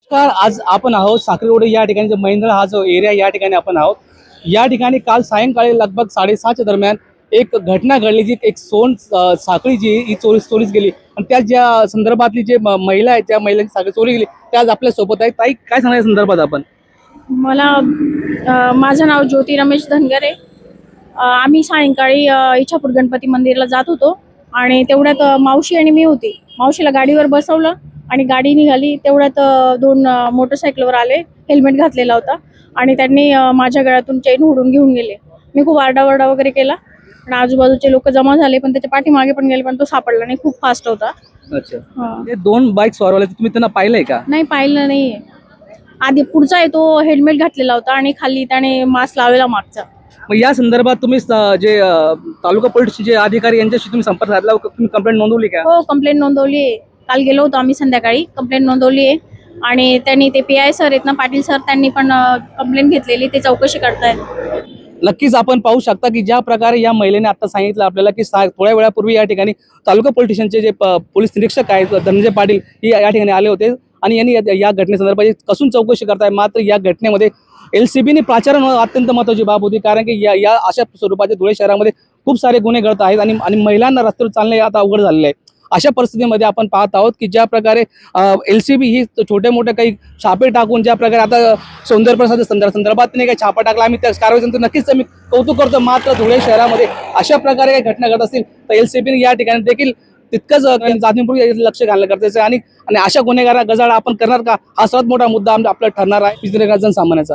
नमस्कार. आज आपण आहोत साक्री रोड या ठिकाणी जो महिंद्रा हा जो एरिया या ठिकाणी आपण आहोत. या ठिकाणी काल सायंकाळी लगभग 6:30च्या दरम्यान एक घटना घडली, जी एक साखळी जी ही चोरीस गेली आणि त्या ज्या संदर्भातली जे महिला आहे त्या महिलांची साखळी चोरी गेली त्या आज आपल्या सोबत आहे. ताई, काय सांगणार या संदर्भात आपण? माझं नाव ज्योती रमेश धनगरे. आम्ही सायंकाळी इच्छापूर गणपती मंदिरला जात होतो आणि तेवढ्यात मावशी आणि मी होती. मावशीला गाडीवर बसवलं आणि गाडी निघाली. तेवढ्यात दोन मोटरसायकलवर आले, हेल्मेट घातलेला होता आणि त्यांनी माझ्या गळ्यातून चेन ओढून घेऊन गेले. मी खूप आरडाओरडा वगैरे केला आणि आजूबाजूचे लोक जमा झाले, पण त्याच्या पाठीमागे पण गेले, पण तो सापडला नाही. खूप फास्ट होता. अच्छा, ते दोन बाईक स्वारवाले तुम्ही त्यांना पाहिलंय का? नाही, पाहिलं नाहीये. आधी पुढचा आहे तो हेल्मेट घातलेला होता आणि खाली त्याने मास्क लावलेला मागचा. मग या संदर्भात तुम्ही जे तालुका पोलीस जे अधिकारी यांच्याशी तुम्ही संपर्क साधला, तुम्ही कंप्लेंट नोंदवली का? हो, कंप्लेंट नोंदवली आहे. काल गेलो होतो आम्ही संध्याकाळी, कंप्लेंट नोंदवली आहे आणि त्यांनी ते PI सर आहेत ना, पाटील सर, त्यांनी पण कंप्लेंट घेतलेली, ते चौकशी करतायत. नक्कीच आपण पाहू शकता की ज्या प्रकारे या महिलेने आता सांगितलं आपल्याला की थोड्या वेळापूर्वी या ठिकाणी तालुका पोलीस स्टेशनचे जे पोलीस निरीक्षक आहेत धनंजय पाटील हे या ठिकाणी आले होते आणि यांनी या घटनेसंदर्भात कसून चौकशी करताय. मात्र या घटनेमध्ये LCBने प्राचारण अत्यंत महत्त्वाची बाब होती, कारण की या अशा स्वरूपाचे धुळे शहरामध्ये खूप सारे गुन्हे घडत आहेत आणि महिलांना रस्त्यावर चालणे आता अवघड झालेले आहे. अशा परिस्थितीमध्ये आपण पाहत आहोत की ज्या प्रकारे LCB ही छोटे मोठे काही छापे टाकून ज्या प्रकारे आता सौंदर्य प्रसाद संदर्भात काही छापा टाकला, आम्ही त्या कारवाईचं नक्कीच आम्ही कौतुक करतो. मात्र धुळे शहरामध्ये अशा प्रकारे काही घटना घडत असतील तर LCBने या ठिकाणी देखील तितकंच जाणीवपूर्वक लक्ष घालणं गरजेचं आहे आणि अशा गुन्हेगारा गजाळा आपण करणार का, हा सर्वात मोठा मुद्दा आपला ठरणार आहे जनसामान्याचा.